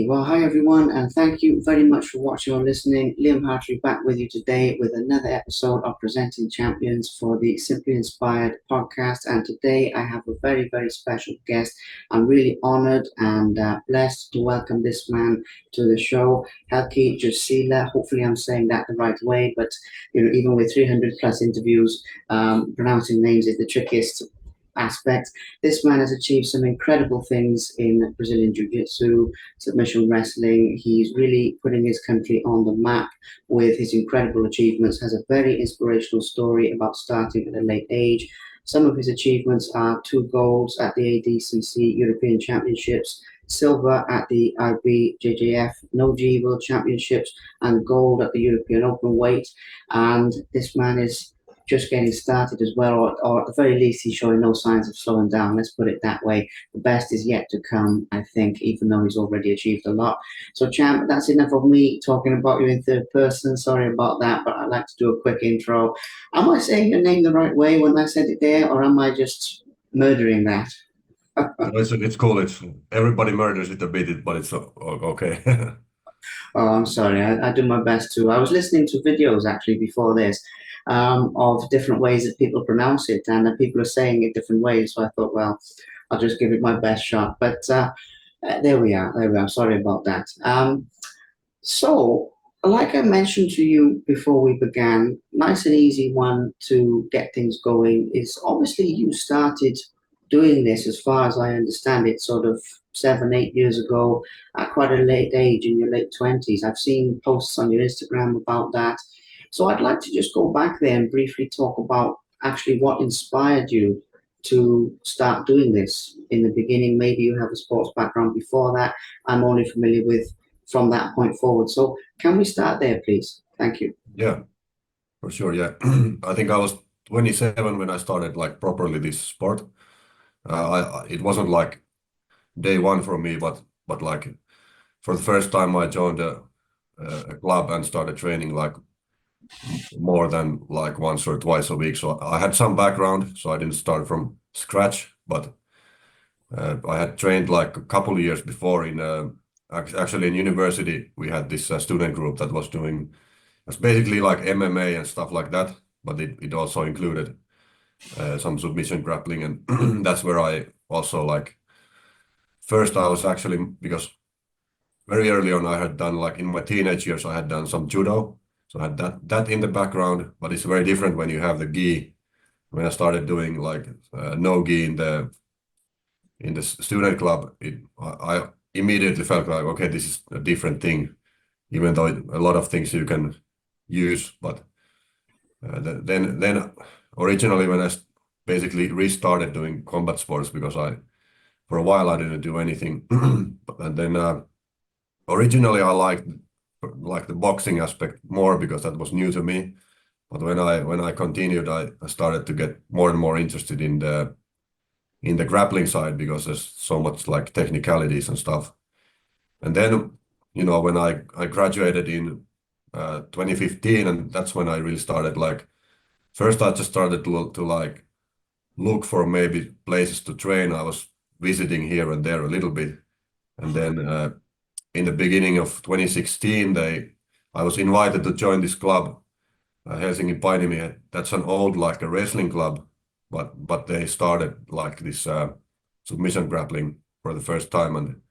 Well, hi everyone, and thank you very much for watching or listening. Liam Hartree back with you today with another episode of Presenting Champions for the Simply Inspired podcast. And today I have a very, very special guest. I'm really honored and blessed to welcome this man to the show, Heikki Jussila. Hopefully I'm saying that the right way, but even with 300 plus interviews, pronouncing names is the trickiest aspect. This man has achieved some incredible things in Brazilian Jiu Jitsu, submission wrestling. He's really putting his country on the map with his incredible achievements, has a very inspirational story about starting at a late age. Some of his achievements are 2 golds at the ADCC European Championships, silver at the IBJJF No G World Championships, and gold at the European Open weight. And this man is just getting started as well, or at the very least, he's showing no signs of slowing down. Let's put it that way. The best is yet to come, I think, even though he's already achieved a lot. So, Champ, that's enough of me talking about you in third person. Sorry about that, but I'd like to do a quick intro. Am I saying your name the right way when I said it there, or am I just murdering that? It's cool. It's everybody murders it a bit, but it's okay. Oh, I'm sorry. I do my best to. I was listening to videos actually before this of different ways that people pronounce it, and people are saying it different ways. So I thought, well, I'll just give it my best shot. But there we are. There we are. Sorry about that. So, like I mentioned to you before we began, nice and easy one to get things going is obviously you started doing this, as far as I understand it, sort of 7, 8 years ago, at quite a late age in your late 20s. I've seen posts on your Instagram about that. So I'd like to just go back there and briefly talk about actually what inspired you to start doing this in the beginning. Maybe you have a sports background before that. I'm only familiar with from that point forward. So can we start there, please? Thank you. Yeah, for sure. Yeah, I think I was 27 when I started like properly this sport. It wasn't like day one for me, but like for the first time I joined a club and started training like more than like once or twice a week. So I had some background, so I didn't start from scratch, but I had trained like a couple of years before in actually in university. We had this student group that was doing it's basically like MMA and stuff like that, but it also included some submission grappling, and that's where I also like first I was actually because very early on I had done like in my teenage years I had done some judo, so I had that in the background, but it's very different when you have the gi. When I started doing like no gi in the student club, I immediately felt like okay, this is a different thing, even though a lot of things you can use, but then originally when I basically restarted doing combat sports because for a while I didn't do anything, and then originally I liked the boxing aspect more because that was new to me. But when I continued, I started to get more and more interested in the grappling side because there's so much like technicalities and stuff. And then when I graduated in 2015, and that's when I really started like first I just started to like look for maybe places to train. I was visiting here and there a little bit, and then in the beginning of 2016, I was invited to join this club, Helsinki Painimi. That's an old like a wrestling club, but they started like this submission grappling for the first time, and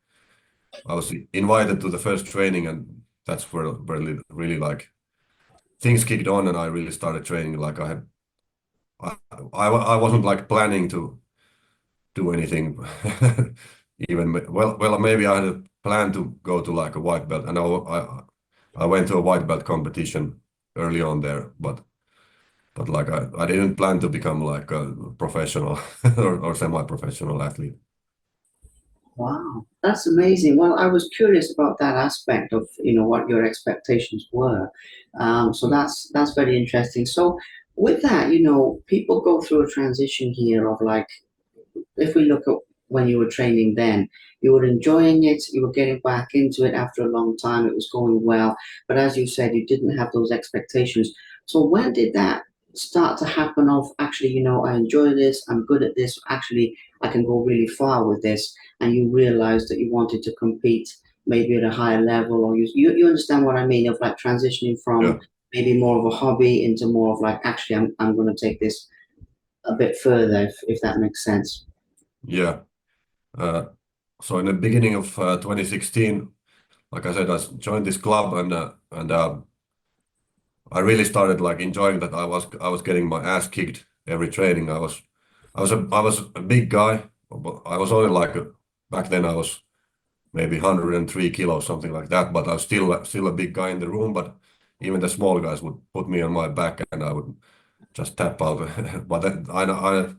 I was invited to the first training, and that's where really like things kicked on, and I really started training. Like I wasn't like planning to do anything, even well maybe I had a plan to go to like a white belt, and I went to a white belt competition early on there, but like I didn't plan to become like a professional or semi-professional athlete. Wow, that's amazing. Well, I was curious about that aspect of, what your expectations were. So that's very interesting. So with that, people go through a transition here of like, if we look at when you were training then, you were enjoying it, you were getting back into it after a long time, it was going well. But as you said, you didn't have those expectations. So when did that start to happen of actually, I enjoy this, I'm good at this, actually, I can go really far with this, and you realized that you wanted to compete maybe at a higher level, or you understand what I mean, of like transitioning from Yeah, maybe more of a hobby into more of like, actually, I'm going to take this a bit further, if that makes sense. yeah. So in the beginning of 2016, like I said, I joined this club, and I really started like enjoying that. I was getting my ass kicked every training. I was a big guy, but I was only like back then I was maybe 103 kilos, something like that. But I was still a big guy in the room. But even the small guys would put me on my back, and I would just tap out. But then I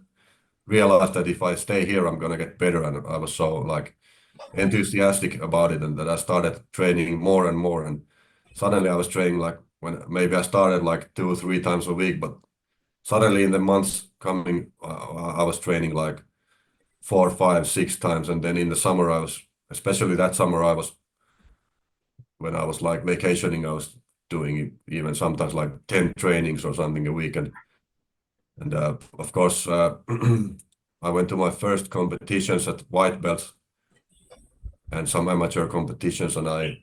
realized that if I stay here, I'm gonna get better, and I was so like enthusiastic about it, and that I started training more and more. And suddenly I was training like when maybe I started like 2 or 3 times a week, but suddenly in the months coming, I was training like 4, 5, 6 times. And then in the summer, especially that summer, when I was like vacationing, I was doing even sometimes like 10 trainings or something a week. And of course, I went to my first competitions at white belts and some amateur competitions, and I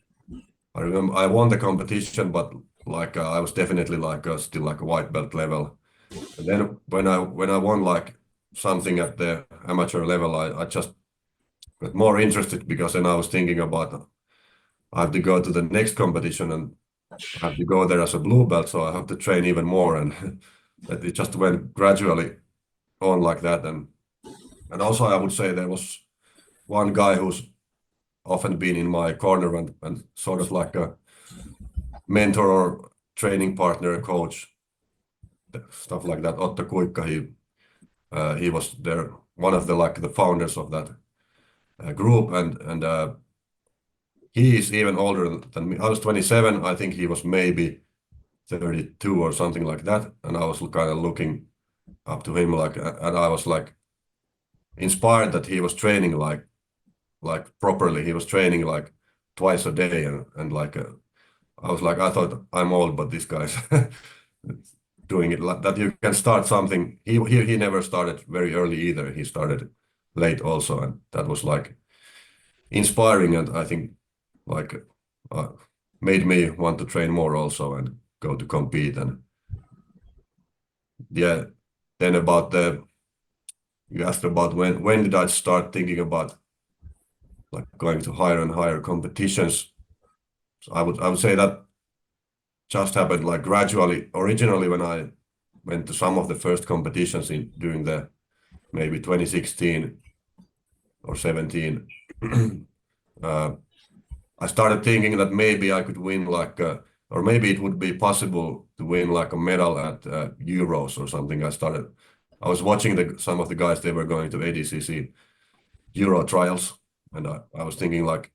remember I won the competition, but like I was definitely like still like a white belt level. And then when I won like something at the amateur level, I just got more interested, because then I was thinking about I have to go to the next competition and I have to go there as a blue belt, so I have to train even more, and that it just went gradually on like that. And also I would say there was one guy who's often been in my corner and sort of like a mentor or training partner, coach, stuff like that. Otto Kuikka, he was there, one of the founders of that group, and he is even older than me. I was 27. I think he was maybe 32 or something like that, and I was kind of looking up to him, like, and I was like inspired that he was training like properly. He was training like twice a day, and like I was like, I thought I'm old, but this guy's doing it like that. You can start something. He never started very early either. He started late also, and that was like inspiring, and I think like uh, made me want to train more also and go to compete. And yeah, then about you asked about when did I start thinking about like going to higher and higher competitions. So I would say that just happened like gradually. Originally, when I went to some of the first competitions in during the maybe 2016 or 17, uh, I started thinking that maybe I could win like or maybe it would be possible to win like a medal at Euros or something. I was watching some of the guys, they were going to ADCC Euro trials, and I was thinking like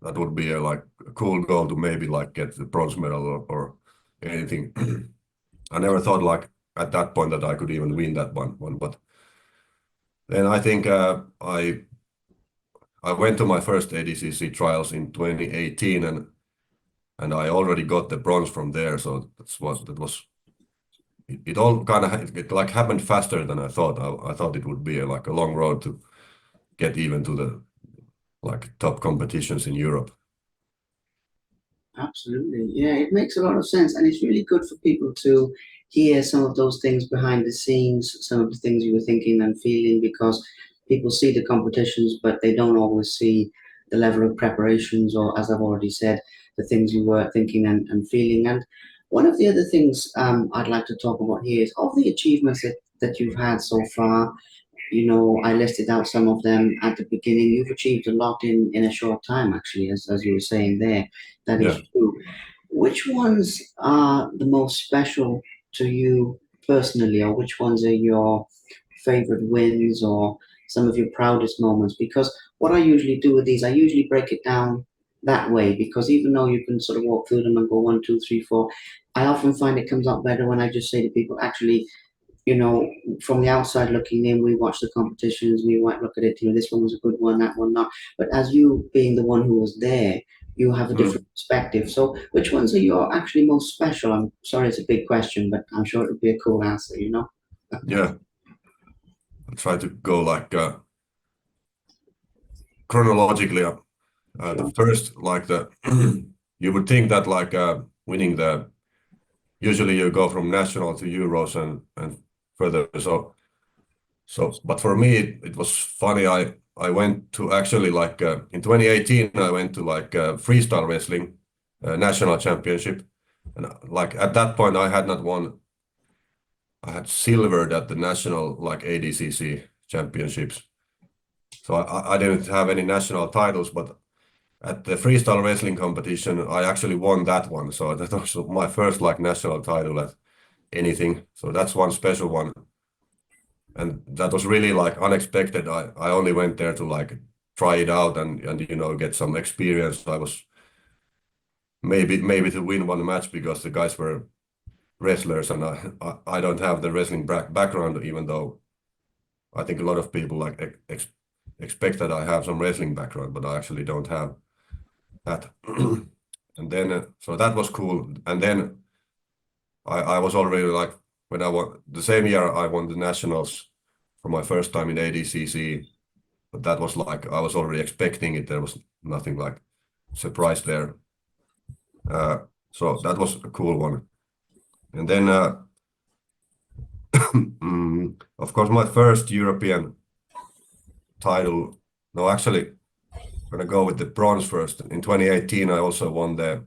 that would be like a cool goal to maybe like get the bronze medal or anything. I never thought like at that point that I could even win that one. But then I think I went to my first ADCC trials in 2018, and I already got the bronze from there. So that was it all kind of it like happened faster than I thought. I thought it would be like a long road to get even to the like top competitions in Europe. Absolutely. Yeah, it makes a lot of sense. And it's really good for people to hear some of those things behind the scenes, some of the things you were thinking and feeling, because people see the competitions, but they don't always see the level of preparations, or, as I've already said, the things you were thinking and feeling. And one of the other things I'd like to talk about here is of the achievements that you've had so far. I listed out some of them at the beginning. You've achieved a lot in a short time, actually, as you were saying there. That is Yeah. true. Which ones are the most special to you personally, or which ones are your favorite wins or some of your proudest moments? Because what I usually do with these, I usually break it down that way, because even though you can sort of walk through them and go 1, 2, 3, 4, I often find it comes out better when I just say to people, actually, from the outside looking in, we watch the competitions, we might look at it, this one was a good one, that one not. But as you being the one who was there, you have a different Mm. perspective. So which ones are your actually most special? I'm sorry it's a big question, but I'm sure it would be a cool answer. Yeah. I try to go like chronologically. The Sure. first, like you would think that like winning usually you go from national to Euros and further. But for me, it was funny. I went to actually like in 2018, I went to like freestyle wrestling national championship, and like at that point, I had not won. I had silvered at the national like ADCC championships, so I didn't have any national titles. But at the freestyle wrestling competition, I actually won that one. So that was my first like national title at anything. So that's one special one. And that was really like unexpected. I only went there to like try it out and you know get some experience. I was maybe to win one match because the guys were wrestlers and I don't have the wrestling background, even though I think a lot of people like expect that I have some wrestling background, but I actually don't have that. And then so that was cool. And then I was already like when I won the same year I won the nationals for my first time in ADCC. But that was like I was already expecting it. There was nothing like surprise there. So that was a cool one. And then, of course, my first European title. No, actually, I'm gonna go with the bronze first. In 2018, I also won the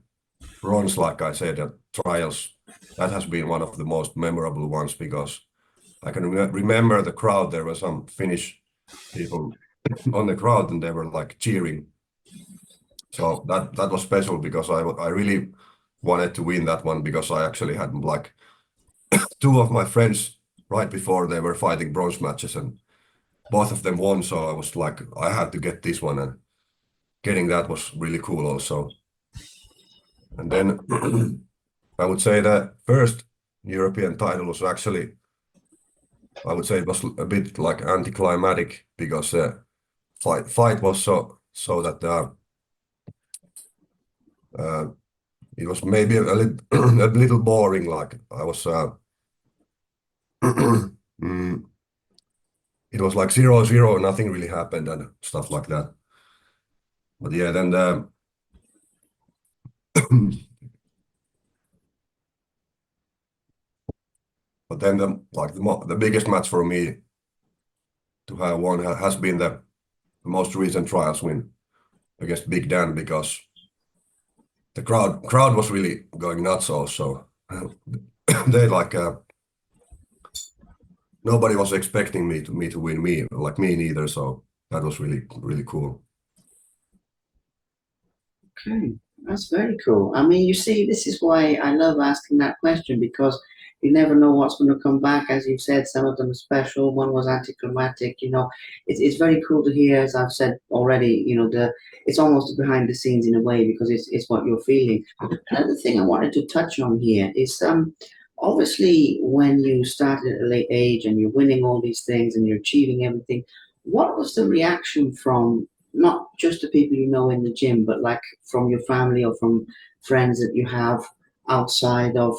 bronze, like I said, at trials. That has been one of the most memorable ones because I can remember the crowd. There were some Finnish people on the crowd, and they were like cheering. So that was special because I really wanted to win that one because I actually had like two of my friends right before they were fighting bronze matches and both of them won. So I was like, I had to get this one and getting that was really cool also. And then I would say the first European title was actually, I would say it was a bit like anticlimactic because fight was so that uh, it was maybe a little boring. Like I was, mm, it was like 0-0, nothing really happened and stuff like that. But yeah, then but then the biggest match for me to have won has been the most recent trials win against Big Dan because the crowd was really going nuts also. They like nobody was expecting me to win me neither. So that was really cool. Okay, that's very cool. I mean, you see, this is why I love asking that question because you never know what's going to come back. As you've said, some of them are special. One was anticlimactic. It's very cool to hear, as I've said already. It's almost behind the scenes in a way because it's what you're feeling. Another thing I wanted to touch on here is obviously when you started at a late age and you're winning all these things and you're achieving everything, what was the reaction from not just the people you know in the gym, but like from your family or from friends that you have outside of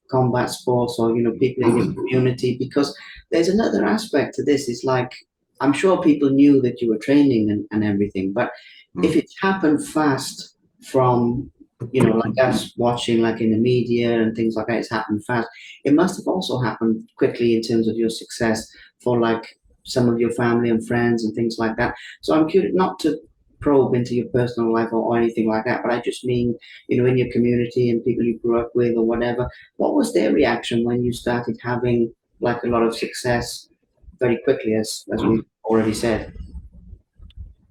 combat sports or people in your community? Because there's another aspect to this. It's like I'm sure people knew that you were training and everything, but if Mm. it happened fast from like us watching like in the media and things like that, it's happened fast. It must have also happened quickly in terms of your success for like some of your family and friends and things like that. So I'm curious, not to probe into your personal life or anything like that, but I just mean, in your community and people you grew up with or whatever, what was their reaction when you started having like a lot of success very quickly, as we already said?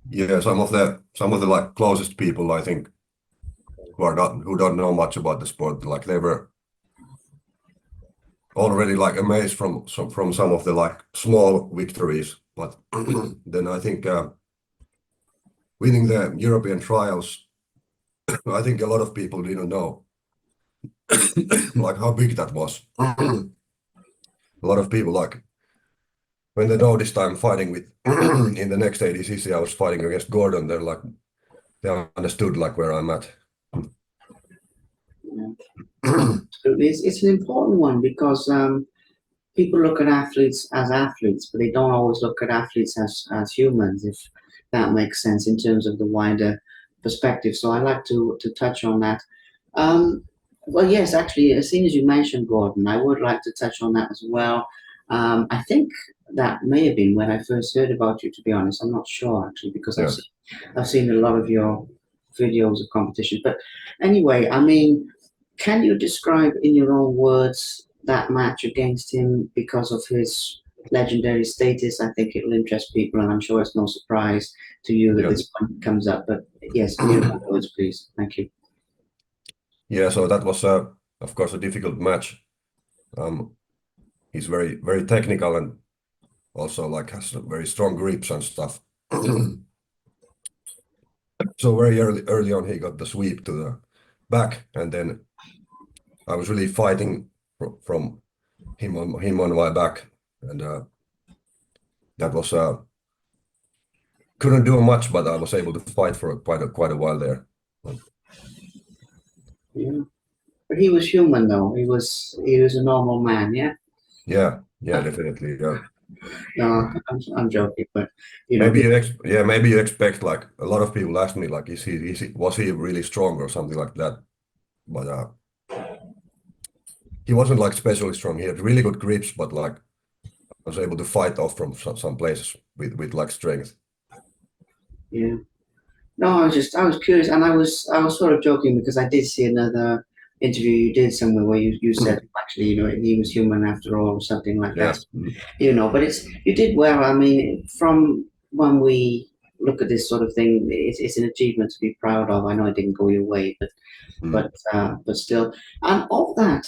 Yeah, some of the like closest people I think who don't know much about the sport, like they were already like amazed from some of the like small victories. But then I think winning the European trials, I think a lot of people didn't know like how big that was. A lot of people like when they noticed I'm fighting with in the next ADCC, I was fighting against Gordon. They're like they understood like where I'm at. Yeah. Absolutely. It's an important one because people look at athletes as athletes, but they don't always look at athletes as humans, if that makes sense in terms of the wider perspective. So I'd like to touch on that. Um, well, yes, actually, as soon as you mentioned Gordon, I would like to touch on that as well. I think that may have been when I first heard about you, to be honest. I'm not sure actually, because Yeah. I've seen a lot of your videos of competition. But anyway, I mean, can you describe in your own words that match against him because of his legendary status? I think it will interest people, and I'm sure it's no surprise to you that Yeah. this one comes up. But yes, in your own words, please. Thank you. Yeah, so that was of course a difficult match. He's very very technical and also like has very strong grips and stuff. So very early on he got the sweep to the back, and then I was really fighting from him on my back, and that was couldn't do much, but I was able to fight for quite a while there. Yeah. But he was human though. He was a normal man, yeah? Yeah, yeah, definitely. Yeah. No, I'm joking, but you know, Maybe you expect like a lot of people ask me like was he really strong or something like that, but he wasn't like especially strong. He had really good grips, but like I was able to fight off from some places with like strength. yeah. No, I was curious, and I was sort of joking because I did see another interview you did somewhere where you said actually, he was human after all, or something like Yeah. that. But you did well. I mean, from when we look at this sort of thing, it's an achievement to be proud of. I know it didn't go your way, Mm. but still, and of that,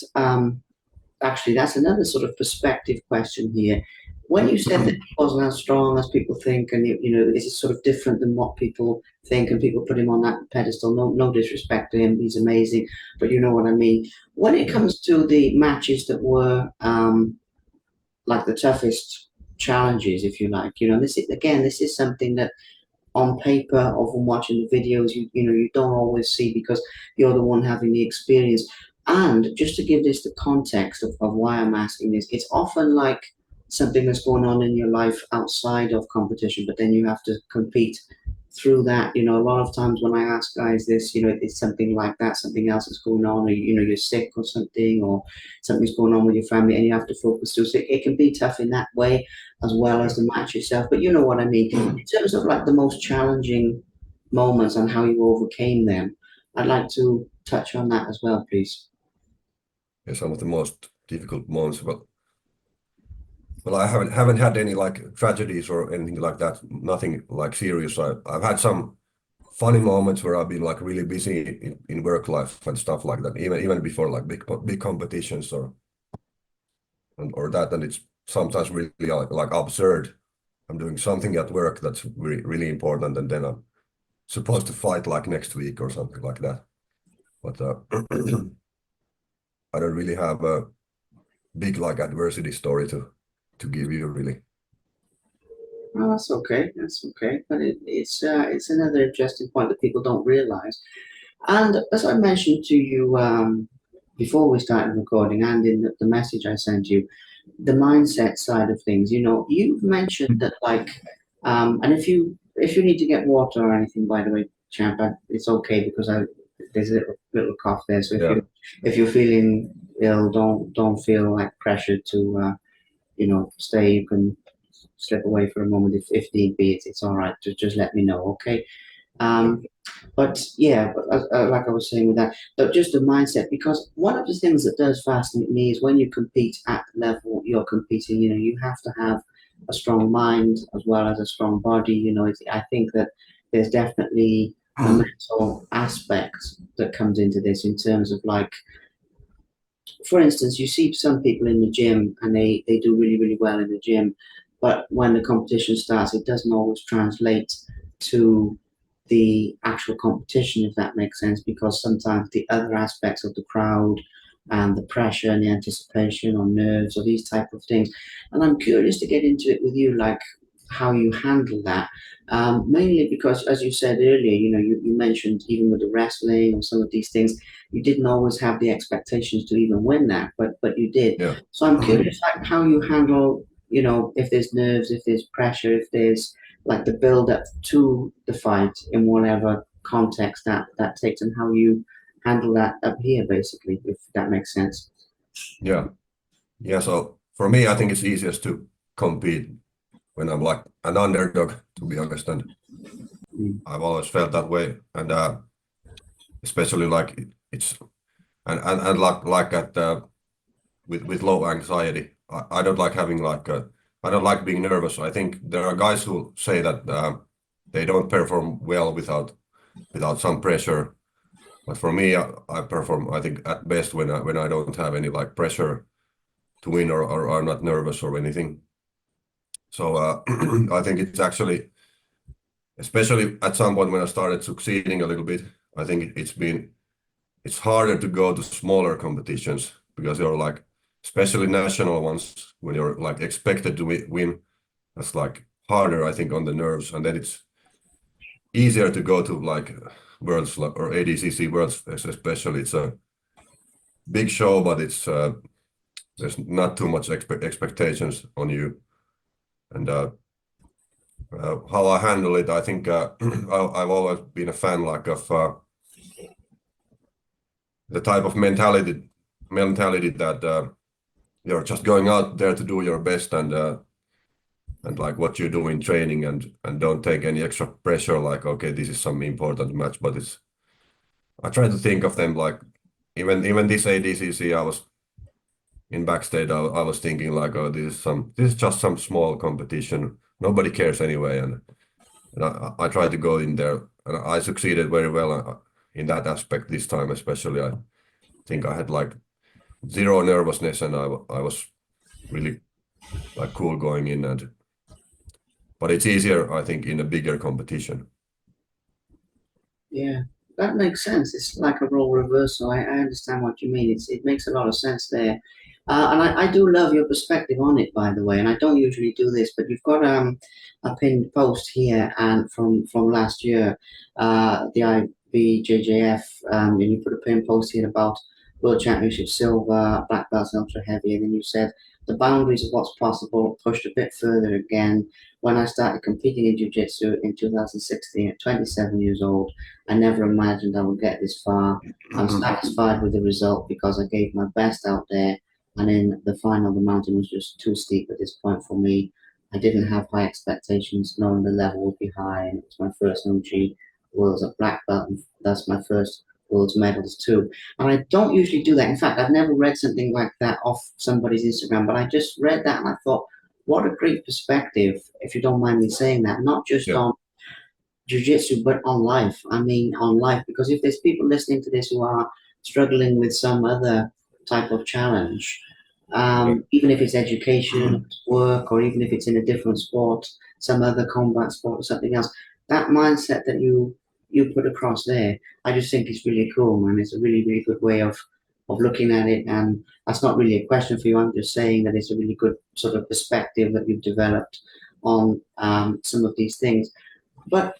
actually, that's another sort of perspective question here. When you said that he wasn't as strong as people think, and is it sort of different than what people think, and people put him on that pedestal? No disrespect to him, he's amazing, but you know what I mean. When it Yeah. comes to the matches that were like the toughest challenges, if you like, this is something that on paper or from watching the videos, you don't always see because you're the one having the experience. And just to give this the context of why I'm asking this, it's often like something that's going on in your life outside of competition, but then you have to compete through that. A lot of times when I ask guys this, it's something like that, something else is going on, or you're sick or something, or something's going on with your family, and you have to focus through. So it can be tough in that way as well as the match itself. But you know what I mean. In terms of like the most challenging moments and how you overcame them, I'd like to touch on that as well, please. Yeah, some of the most difficult moments, but well, I haven't had any like tragedies or anything like that. Nothing like serious. I've had some funny moments where I've been like really busy in work life and stuff like that. Even before like big competitions or that, and it's sometimes really like absurd. I'm doing something at work that's really important, and then I'm supposed to fight like next week or something like that. But I don't really have a big like adversity story to give you really. Well, that's okay. That's okay. But it's another interesting point that people don't realize. And as I mentioned to you before we started recording, and in the message I sent you, the mindset side of things. You've mentioned that and if you need to get water or anything, by the way, champ, it's okay because there's a little cough there. So Yeah. if you're feeling ill, don't feel like pressured to stay. You can slip away for a moment if need be. It's all right. Just let me know, okay? Um, but yeah, like I was saying with that, but just the mindset, because one of the things that does fascinate me is when you compete at the level you're competing, you have to have a strong mind as well as a strong body. I think that there's definitely a mental aspect that comes into this in terms of like, for instance, you see some people in the gym and they do really, really well in the gym, but when the competition starts, it doesn't always translate to the actual competition, if that makes sense, because sometimes the other aspects of the crowd and the pressure and the anticipation or nerves or these type of things. And I'm curious to get into it with you, like how you handle that. Mainly because, as you said earlier, you mentioned even with the wrestling or some of these things, you didn't always have the expectations to even win that, but you did. Yeah. So I'm curious, like how you handle, if there's nerves, if there's pressure, if there's like the build up to the fight in whatever context that takes and how you handle that up here, basically, if that makes sense. Yeah. Yeah. So for me, I think it's easiest to compete when I'm like an underdog, to be honest. And Mm. I've always felt that way. And especially like it's and like at with low anxiety. I don't like having like I don't like being nervous. I think there are guys who say that they don't perform well without some pressure. But for me, I perform, I think, at best when I don't have any like pressure to win or are not nervous or anything. So I think it's actually, especially at some point when I started succeeding a little bit, I think it's harder to go to smaller competitions because you're like, especially national ones, when you're like expected to win, that's like harder, I think, on the nerves. And then it's easier to go to like worlds or ADCC worlds, especially. It's a big show, but it's there's not too much expectations on you. And how I handle it, I think I've always been a fan like of the type of mentality that you're just going out there to do your best and like what you do in training and don't take any extra pressure like, okay, this is some important match, but it's I try to think of them like even this ADCC I was in backstage, I was thinking like, oh, this is just some small competition. Nobody cares anyway, and I tried to go in there, and I succeeded very well in that aspect this time, especially. I think I had like zero nervousness, and I was really like cool going in, and but it's easier, I think, in a bigger competition. Yeah, that makes sense. It's like a role reversal. I understand what you mean. It makes a lot of sense there. And I do love your perspective on it, by the way. And I don't usually do this, but you've got a pinned post here and from last year, the IBJJF, and you put a pinned post here about World Championship Silver, black belts, ultra heavy, and then you said the boundaries of what's possible pushed a bit further again when I started competing in Jiu Jitsu in 2016 at 27 years old. I never imagined I would get this far. I'm satisfied with the result because I gave my best out there. And in the final, the mountain was just too steep at this point for me. I didn't have high expectations, knowing the level would be high. And it was my first OG Worlds at black belt. And that's my first Worlds medals too. And I don't usually do that. In fact, I've never read something like that off somebody's Instagram, but I just read that and I thought, what a great perspective, if you don't mind me saying that, not just Yeah, on jujitsu, but on life. I mean, on life, because if there's people listening to this who are struggling with some other type of challenge, yeah, even if it's education, work, or even if it's in a different sport, some other combat sport or something else, that mindset that you put across there, I just think it's really cool, man. It's a really, really good way of looking at it. And that's not really a question for you. I'm just saying that it's a really good sort of perspective that you've developed on some of these things. But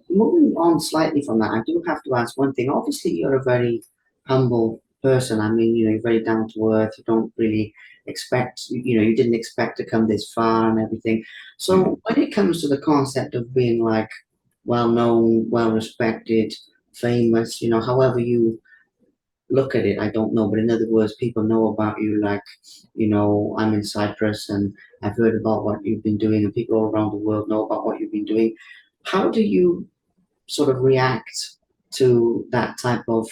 moving on slightly from that, I do have to ask one thing. Obviously, you're a very humble person. I mean, you're very down to earth. You don't really expect, you didn't expect to come this far and everything. Mhm. So when it comes to the concept of being like well known, well respected, famous, however you look at it, I don't know. But in other words, people know about you like, I'm in Cyprus and I've heard about what you've been doing, and people all around the world know about what you've been doing. How do you sort of react to that type of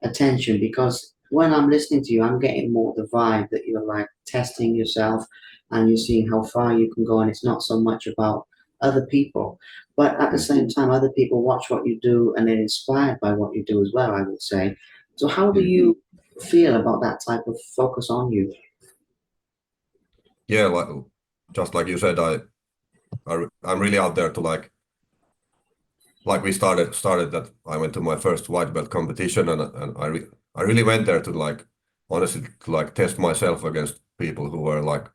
attention? Because when I'm listening to you, I'm getting more the vibe that you're like testing yourself and you're seeing how far you can go, and it's not so much about other people. But at the same time, other people watch what you do and they're inspired by what you do as well, I would say. So, how do Mhm. you feel about that type of focus on you? Yeah, like just like you said, I'm really out there to like we started that I went to my first white belt competition and I really went there to like honestly to like test myself against people who were like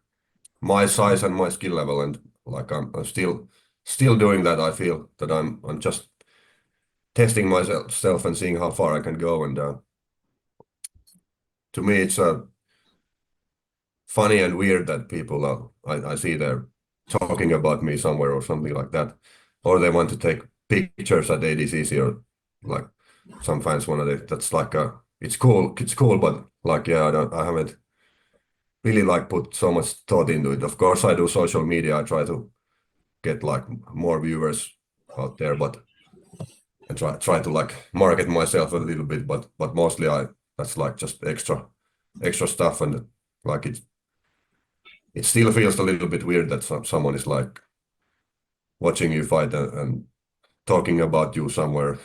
my size and my skill level, and like I'm still doing that. I feel that I'm just testing myself and seeing how far I can go, and to me it's funny and weird that people I see they're talking about me somewhere or something like that, or they want to take pictures at ADCC or like some fans wanted it. That's like it's cool, but like yeah, I haven't really like put so much thought into it. Of course, I do social media. I try to get like more viewers out there, but and try to like market myself a little bit. But mostly that's like just extra stuff, and like it still feels a little bit weird that someone is like watching you fight and talking about you somewhere.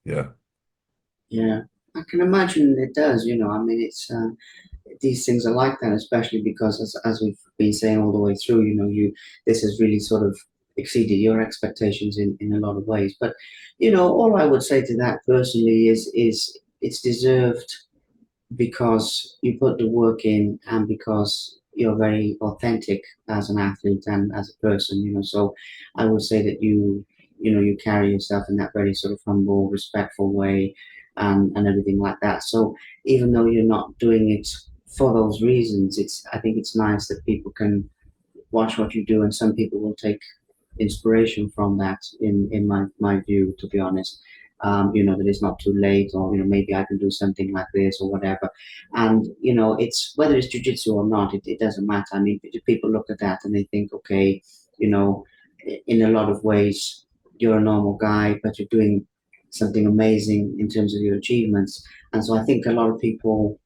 Yeah. Yeah, I can imagine it does. I mean, it's these things are like that, especially because as we've been saying all the way through, this has really sort of exceeded your expectations in a lot of ways. But all I would say to that personally is it's deserved because you put the work in and because you're very authentic as an athlete and as a person, so I would say that you carry yourself in that very sort of humble, respectful way, and everything like that. So even though you're not doing it for those reasons, I think it's nice that people can watch what you do, and some people will take inspiration from that in my view, to be honest. That it's not too late, or maybe I can do something like this or whatever. And it's whether it's jujitsu or not, it doesn't matter. I mean, people look at that and they think, okay, you know in a lot of ways you're a normal guy, but you're doing something amazing in terms of your achievements. And so I think a lot of people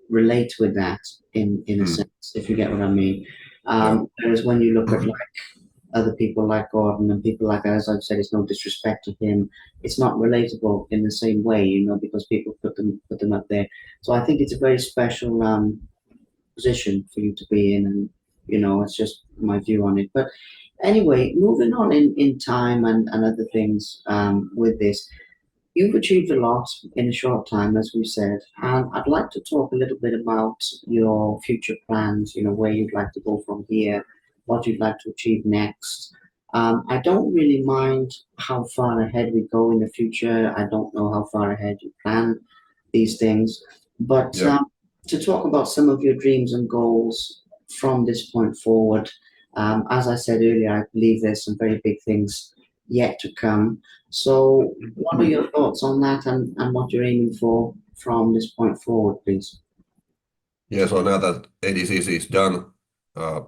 relate with that in a Mm. sense, if you get what I mean. Yeah. Whereas when you look at other people like Gordon and people like that, as I've said, it's no disrespect to him. It's not relatable in the same way, because people put them up there. So I think it's a very special position for you to be in, and it's just my view on it. But anyway, moving on in time and other things with this. You've achieved a lot in a short time, as we said, and I'd like to talk a little bit about your future plans, where you'd like to go from here, what you'd like to achieve next. I don't really mind how far ahead we go in the future. I don't know how far ahead you plan these things, but Yeah. to talk about some of your dreams and goals from this point forward, as I said earlier, I believe there's some very big things yet to come. So, what are your thoughts on that, and what you're aiming for from this point forward, please? Yeah. So now that ADCC is done, uh,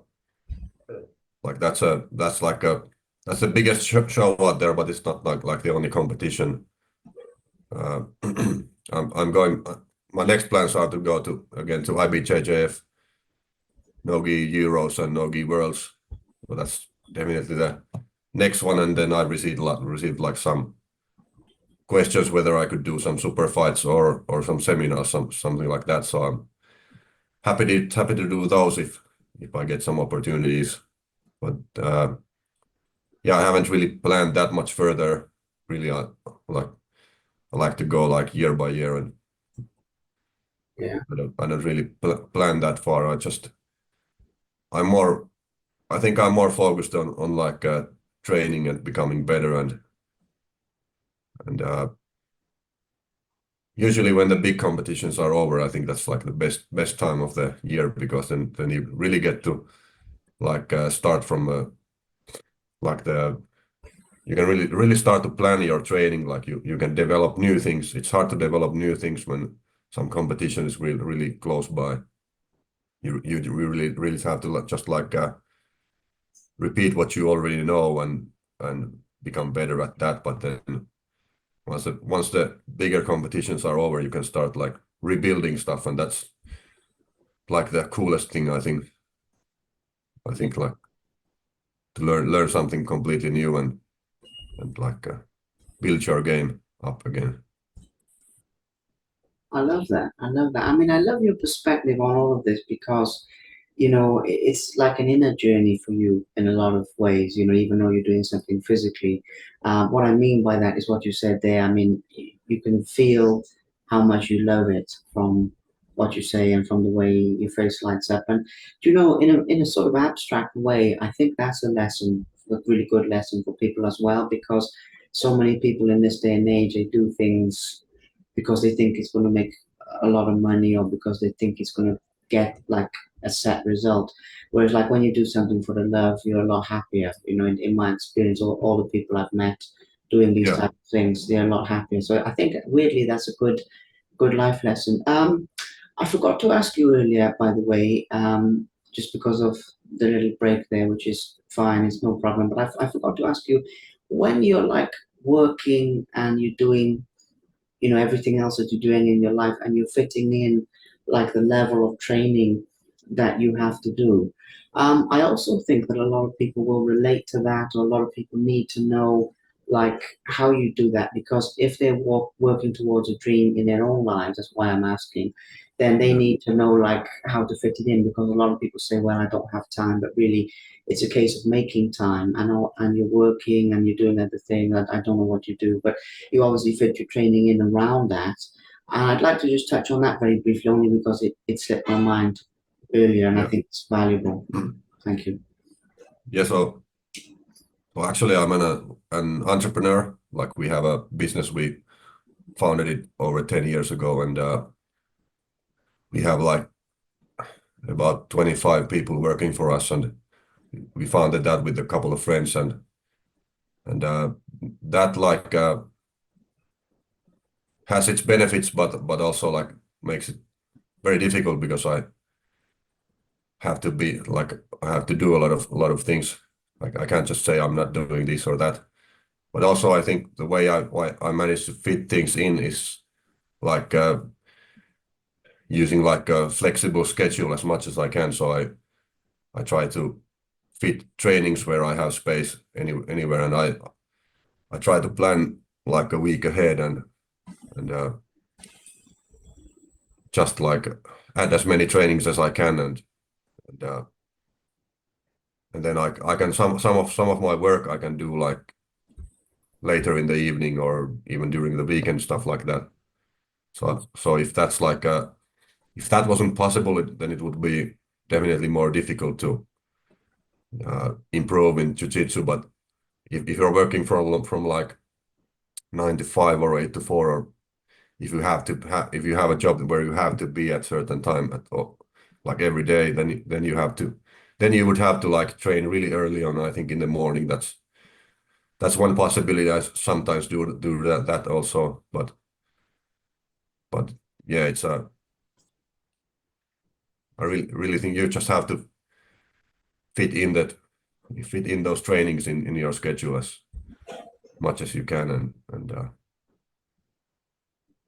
like that's like that's the biggest show out there, but it's not like the only competition. Uh, I'm going. My next plans are to go to again to IBJJF, Nogi Euros and Nogi Worlds. So that's definitely the next one. And then I received like some questions whether I could do some super fights or some seminars, something like that. So I'm happy to do those if I get some opportunities. But yeah, I haven't really planned that much further. Really, like I like to go like year by year, and Yeah, I don't really plan that far. I'm more I think I'm more focused on like training and becoming better, and usually when the big competitions are over, I think that's like the best time of the year, because then you really get to like start from like the you can really start to plan your training. Like you can develop new things. It's hard to develop new things when some competition is really close by. You really have to just like repeat what you already know and become better at that. But then once the bigger competitions are over, you can start like rebuilding stuff, and that's like the coolest thing, I think. I think like to learn something completely new and like build your game up again. I love that. I love that. I mean, I love your perspective on all of this because, it's like an inner journey for you in a lot of ways, even though you're doing something physically. What I mean by that is what you said there. I mean, you can feel how much you love it from what you say and from the way your face lights up. And, in a sort of abstract way, I think that's a really good lesson for people as well, because so many people in this day and age, they do things because they think it's going to make a lot of money, or because they think it's going to get like a set result. Whereas like when you do something for the love, you're a lot happier. In my experience, all the people I've met doing these Yeah. type of things. They're a lot happier. So I think weirdly that's a good life lesson. I forgot to ask you earlier, by the way, just because of the little break there, which is fine, it's no problem. But I forgot to ask you, when you're like working and you're doing, everything else that you're doing in your life, and you're fitting in like the level of training that you have to do. I also think that a lot of people will relate to that, or a lot of people need to know like how you do that, because if they're working towards a dream in their own lives, that's why I'm asking, then they Yeah. need to know like how to fit it in, because a lot of people say, well, I don't have time, but really it's a case of making time. And you're working and you're doing everything that I don't know what you do, but you obviously fit your training in around that. And I'd like to just touch on that very briefly, only because it slipped my mind earlier, and I Yeah. think it's valuable. Thank you. Yeah. So actually, I'm an entrepreneur. Like we have a business. We founded it over 10 years ago, and we have like about 25 people working for us, and we founded that with a couple of friends, and that like has its benefits, but also like makes it very difficult because I have to be like I have to do a lot of things. Like I can't just say I'm not doing this or that. But also I think the way I manage to fit things in is like using like a flexible schedule as much as I can. So I try to fit trainings where I have space anywhere, and I try to plan like a week ahead and just like add as many trainings as I can, and and then I can some of my work I can do like later in the evening or even during the weekend, stuff like that. So if that's like if that wasn't possible, then it would be definitely more difficult to improve in jiu-jitsu. But if you're working from like 9 to 5 or 8 to 4, or if you have a job where you have to be at certain time like every day, then you would have to like train really early on. I think in the morning. That's one possibility. I sometimes do that also, but yeah, it's I really think you just have to fit in those trainings in your schedule as much as you can, and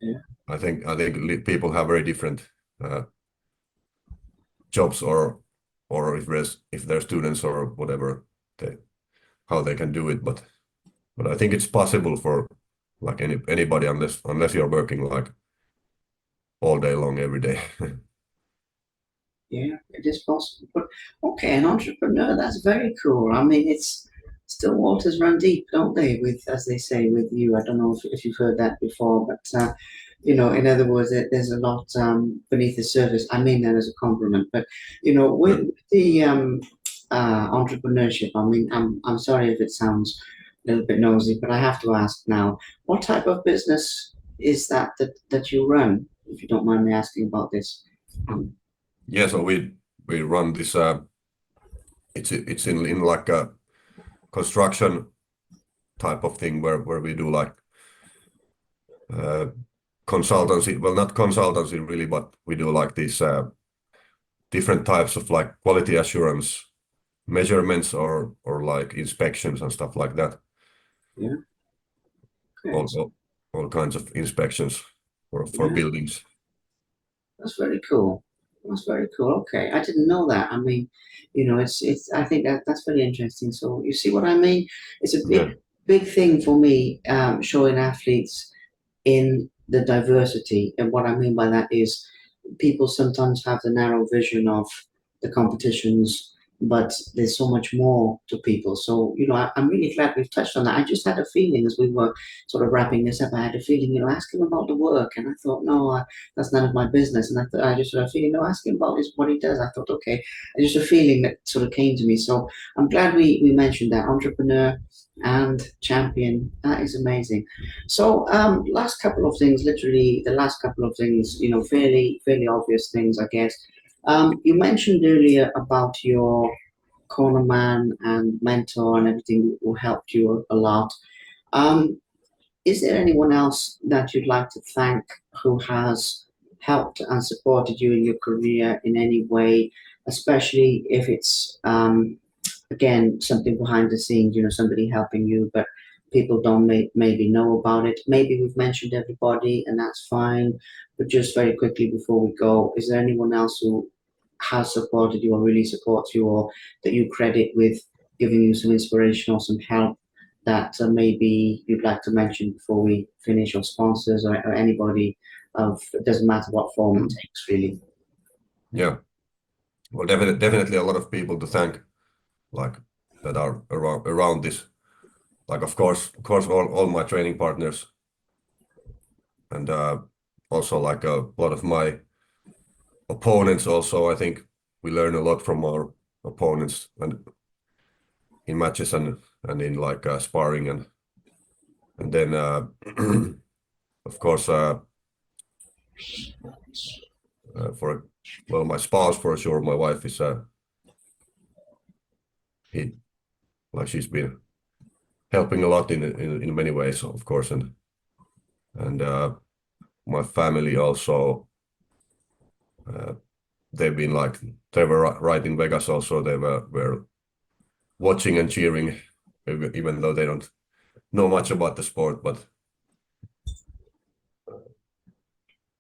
Yeah. I think people have very different uh, jobs, or if they're students or whatever, they how they can do it, but I think it's possible for like anybody, unless you're working like all day long every day. Yeah, it is possible. But okay, an entrepreneur, that's very cool. I mean, it's still waters run deep, don't they? With, as they say, with you. I don't know if you've heard that before, but in other words, there's a lot beneath the surface. I mean that as a compliment, but Yeah. with the entrepreneurship, I mean, I'm sorry if it sounds a little bit nosy, but I have to ask now, what type of business is that you run? If you don't mind me asking about this. Yeah, so we run this it's in like a construction type of thing where we do like uh, consultancy. Well, not consultancy really, but we do like these different types of like quality assurance measurements or like inspections and stuff like that. Yeah. Okay. All all kinds of inspections for Yeah. buildings. That's very cool. That's very cool. Okay, I didn't know that. I mean, it's. I think that's very interesting. So you see what I mean? It's a Yeah. big thing for me, showing athletes in the diversity. And what I mean by that is people sometimes have the narrow vision of the competitions, but there's so much more to people. So, I'm really glad we've touched on that. I just had a feeling as we were sort of wrapping this up, I had a feeling, ask him about the work. And I thought, no, that's none of my business. And I just had a feeling, no, ask him about what he does. I thought, okay, and just a feeling that sort of came to me. So I'm glad we mentioned that entrepreneur and champion. That is amazing. So, last couple of things, literally the last couple of things, fairly obvious things, I guess. You mentioned earlier about your corner man and mentor and everything who helped you a lot. Is there anyone else that you'd like to thank who has helped and supported you in your career in any way, especially if it's again something behind the scenes, somebody helping you, but people don't maybe know about it. Maybe we've mentioned everybody, and that's fine. But just very quickly before we go, is there anyone else who has supported you or really supports you, or that you credit with giving you some inspiration or some help that maybe you'd like to mention before we finish, or sponsors or anybody of, it doesn't matter what form it takes, really. Yeah, well, definitely a lot of people to thank, like that are around this. Like of course, all my training partners, and also like a lot of my opponents. Also, I think we learn a lot from our opponents and in matches and in like sparring and then of course for well, my spouse for sure. My wife is he like she's been helping a lot in many ways, of course, and my family also. They've been like they were right in Vegas also. They were watching and cheering, even though they don't know much about the sport. But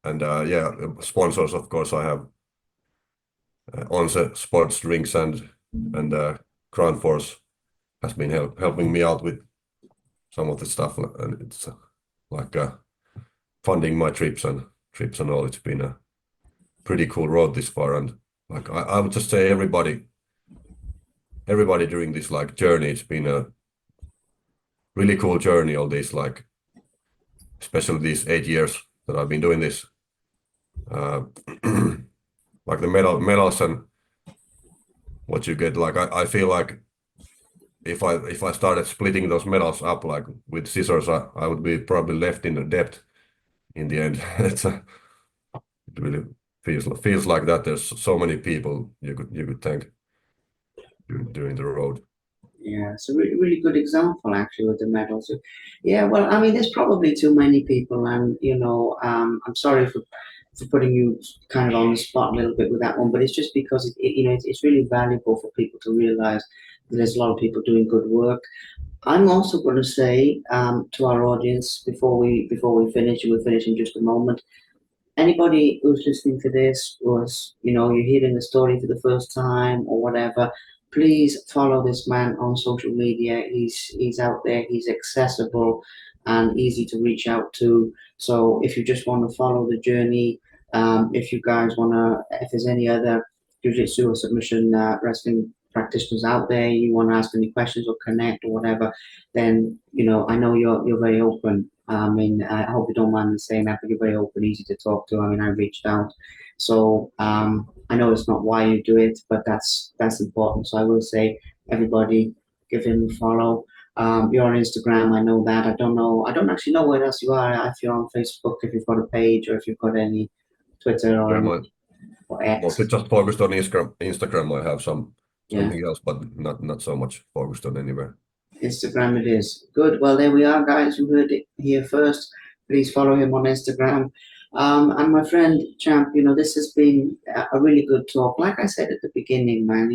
and yeah, sponsors of course I have Onse Sports Drinks and Ground Force has been helping me out with some of the stuff, and it's like funding my trips and all. It's been a pretty cool road this far, and like I would just say everybody during this like journey, it's been a really cool journey. All these like, especially these 8 years that I've been doing this, like the medals and what you get. Like I feel like if I started splitting those medals up like with scissors, I would be probably left in the debt in the end. It really feels like that. There's so many people you could thank during the road. Yeah, it's a really, really good example actually with the medals. Yeah, well, I mean, there's probably too many people, and I'm sorry for putting you kind of on the spot a little bit with that one, but it's just because it's really valuable for people to realize that there's a lot of people doing good work. I'm also going to say to our audience before we finish, and we'll finish in just a moment. Anybody who's listening to this was, you're hearing the story for the first time or whatever, please follow this man on social media. He's out there, he's accessible and easy to reach out to. So if you just want to follow the journey, if you guys want to, if there's any other jiu-jitsu or submission wrestling practitioners out there, you want to ask any questions or connect or whatever, then I know you're very open. I mean, I hope you don't mind me saying that, but you're very open, easy to talk to. I mean, I reached out, so I know it's not why you do it, but that's important. So I will say, everybody, give him a follow. You're on Instagram, I know that. I don't know. I don't actually know where else you are. If you're on Facebook, if you've got a page, or if you've got any Twitter or, Yeah, or X. mostly just focused on Instagram. I have Yeah. something else, but not so much focused on anywhere. Instagram it is. Good. Well, there we are, guys. You heard it here first. Please follow him on Instagram. And my friend Champ, this has been a really good talk. Like I said at the beginning, man,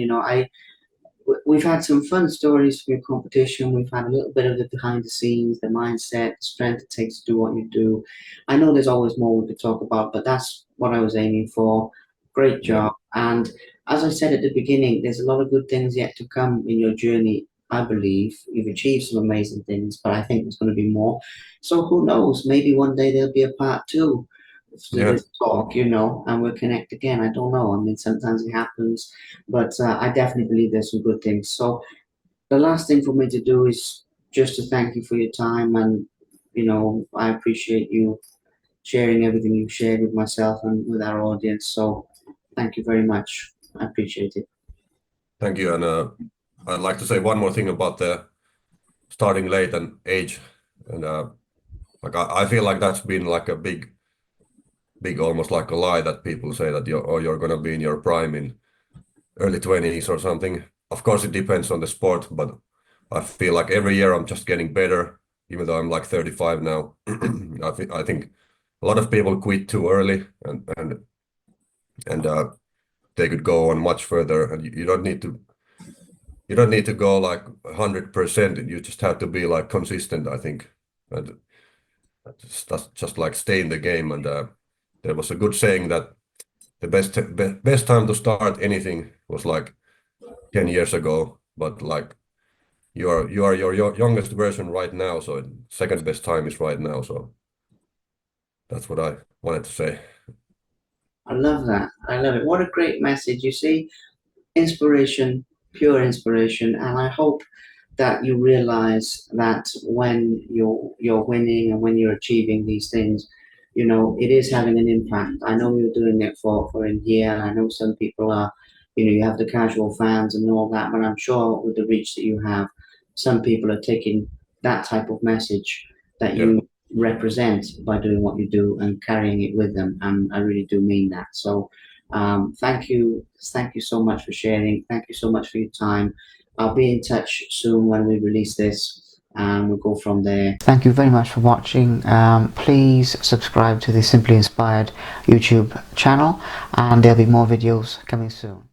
we've had some fun stories from your competition. We've had a little bit of the behind the scenes, the mindset, the strength it takes to do what you do. I know there's always more we could talk about, but that's what I was aiming for. Great job. And as I said at the beginning, there's a lot of good things yet to come in your journey. I believe you've achieved some amazing things, but I think there's going to be more. So who knows? Maybe one day there'll be a part two to Yeah, this talk, and we'll connect again. I don't know. I mean, sometimes it happens, but I definitely believe there's some good things. So the last thing for me to do is just to thank you for your time, and I appreciate you sharing everything you've shared with myself and with our audience. So thank you very much. I appreciate it. thank you. And I'd like to say one more thing about the starting late and age. And like I feel like that's been like a big almost like a lie that people say that you're gonna be in your prime in early 20s or something. Of course, it depends on the sport, but I feel like every year I'm just getting better even though I'm like 35 now. I think a lot of people quit too early, and they could go on much further, and you don't need to go like 100%. You just have to be like consistent, I think, and just like stay in the game. And there was a good saying that the best time to start anything was like 10 years ago, but like you are your youngest version right now, so second best time is right now. So that's what I wanted to say. I love that. I love it. What a great message. You see, inspiration, pure inspiration, and I hope that you realize that when you're winning and when you're achieving these things, it is having an impact. I know you're doing it for a year. I know some people are, you have the casual fans and all that, but I'm sure with the reach that you have, some people are taking that type of message that Yeah. you represent by doing what you do and carrying it with them. And I really do mean that. So thank you. Thank you so much for sharing. Thank you so much for your time. I'll be in touch soon when we release this, and we'll go from there. Thank you very much for watching. Please subscribe to the Simply Inspired YouTube channel, and there'll be more videos coming soon.